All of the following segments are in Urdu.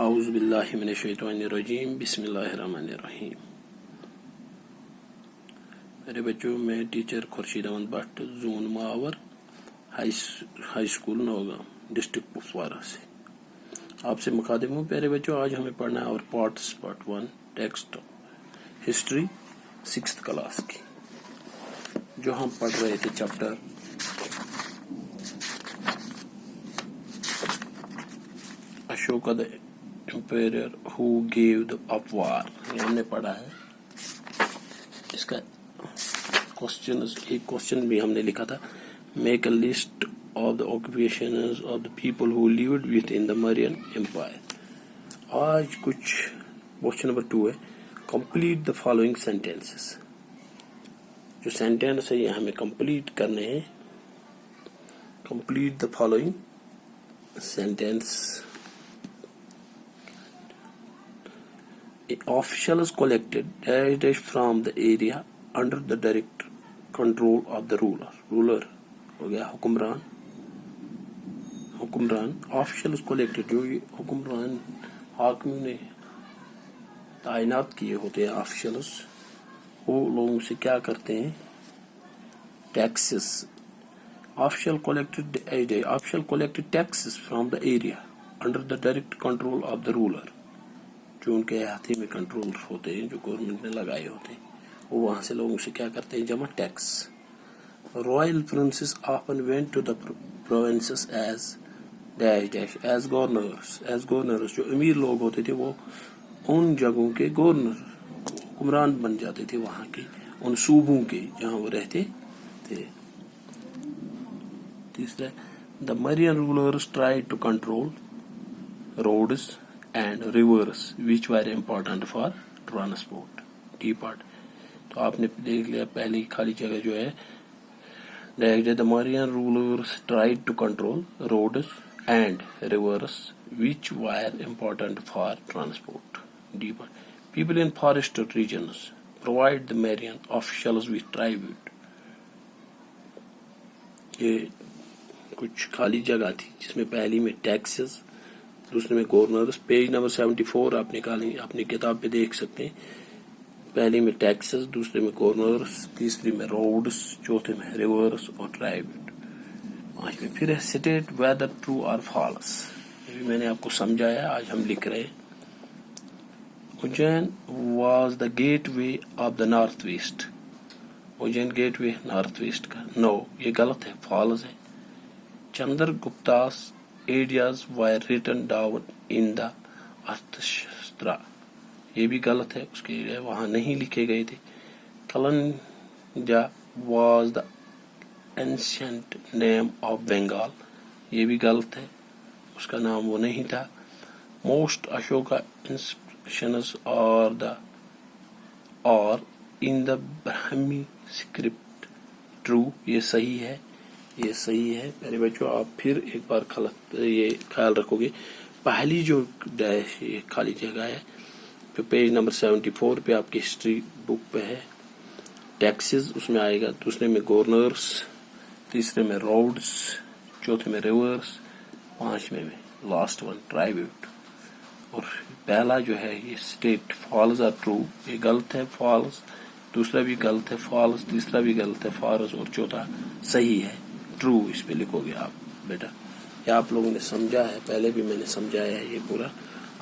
اعوذ باللہ من الشیطان الرجیم بسم اللہ الرحمن الرحیم. میرے بچوں، میں teacher Khurshid Ahmad Bhat, zone Mawar high school Nowgam, district Kupwara سے آپ سے مخاطب ہوں. پیارے بچوں، آج ہمیں پڑھنا ہے اور part 1 text history 6th class کی، جو ہم پڑھ رہے تھے chapter Ashoka the emperor who gave the up war. یہ ہم نے پڑھا ہے. اس کا ایک کوشچن بھی ہم نے لکھا تھا، make a list of the occupations of the people who lived within the Mauryan empire. آج کچھ کوشچن نمبر 2 ہے، کمپلیٹ دا فالوئنگ سینٹینسز. جو سینٹینس ہے یہ ہمیں کمپلیٹ کرنے ہیں. Complete the following sentence. Officials collected dash from the area under the direct control of the ruler. Ruler ہو گیا حکمران. Officials collected، جو حکمران حاکموں نے تعینات کیے ہوتے ہیں officials، وہ لوگوں سے کیا کرتے ہیں؟ taxes. Official collected taxes from the area under the direct control of the ruler. جو ان کے ہاتھی میں کنٹرول ہوتے ہیں، جو گورنمنٹ نے لگائے ہوتے ہیں، وہ وہاں سے لوگوں سے کیا کرتے ہیں؟ جمع tax. Royal princes often went to the provinces as governors. جو امیر لوگ ہوتے تھے وہ ان جگہوں کے گورنر، حکمران بن جاتے تھے، وہاں کے ان صوبوں کے جہاں وہ رہتے تھے. تیسرا، the marine rulers try to control roads and rivers which were important for transport. D part. تو آپ نے دیکھ لیا پہلی خالی جگہ جو ہے، the Marian rulers tried to control roads and rivers which were important for transport. D part. People in forested regions provide the Marian officials with tribute. یہ کچھ خالی جگہ تھی جس میں پہلی میں ٹیکسز، دوسرے میں گورنرز. پیج نمبر 74 آپ نکالیں، اپنی کتاب پہ دیکھ سکتے ہیں. پہلی میں ٹیکسز، دوسرے میں گورنرز، تیسری میں روڈز، چوتھے میں ریورز اور ٹرائبٹ. پانچویں پھر ہے سٹیٹ ویدر ٹرو اور فالس. یہ بھی میں نے آپ کو سمجھایا، آج ہم لکھ رہے ہیں. Ujjain was the gateway of the north west. Ujjain gateway north west کا. نو، یہ غلط ہے، فالس ہے. Chandra گپتاس ideas were written down in the Arthashastra. یہ بھی غلط ہے، اس کے وہاں نہیں لکھے گئے تھے. کلنجا was the ancient name of Bengal. یہ بھی غلط ہے، اس کا نام وہ نہیں تھا. Most Ashoka inscriptions are in the Brahmi script. True، یہ صحیح ہے. یہ صحیح ہے. میرے بچوں، آپ پھر ایک بار یہ خیال رکھو گے، پہلی جو یہ خالی جگہ ہے پیج نمبر 74 پہ آپ کی ہسٹری بک پہ ہے، ٹیکسز اس میں آئے گا. دوسرے میں گورنرز، تیسرے میں روڈز، چوتھے میں ریورز، پانچویں میں لاسٹ ون ٹرائبٹ. اور پہلا جو ہے یہ اسٹیٹ فالز آر ٹرو، یہ غلط ہے، فالز. دوسرا بھی غلط ہے، فالز. تیسرا بھی غلط ہے، فالز. اور چوتھا صحیح ہے، ٹرو. اس پہ لکھو گے آپ بیٹا. یہ آپ لوگوں نے سمجھا ہے، پہلے بھی میں نے سمجھایا ہے یہ پورا.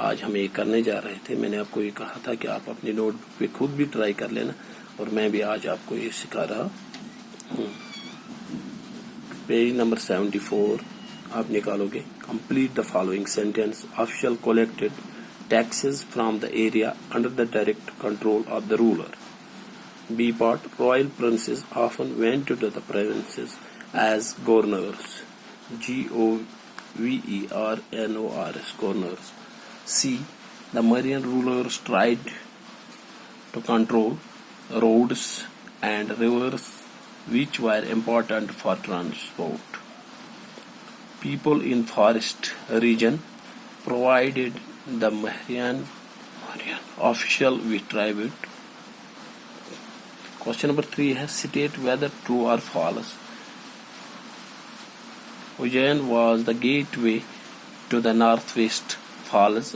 آج ہم یہ کرنے جا رہے تھے. میں نے آپ کو یہ کہا تھا کہ آپ اپنی نوٹ بک پہ خود بھی ٹرائی کر لینا، اور میں بھی آج آپ کو یہ سکھا رہا ہوں. پیج نمبر 74 آپ نکالو گے. Complete the following sentence. Official collected taxes from the area under the direct control of the ruler. B part. Royal princes often went to the provinces as governors. Governors, governors. C. The Marian rulers tried to control roads and rivers which were important for transport. People in forest region provided the Marian official with tribute. Question number 3 ہے state whether true or false. Ujjain was the gateway to the northwest. false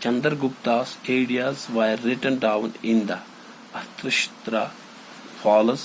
Chandragupta's ideas were written down in the Arthashastra. False,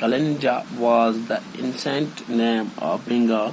Kalinga was the ancient name of Bengal.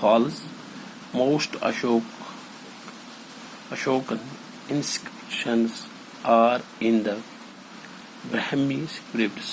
False. Most Ashokan inscriptions are in the Brahmi scripts.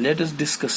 Let us discuss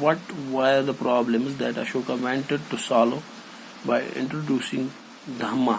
What were the problems that Ashoka wanted to solve by introducing Dhamma?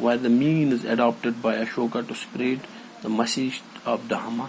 were the means adopted by Ashoka to spread the message of Dhamma?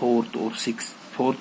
4th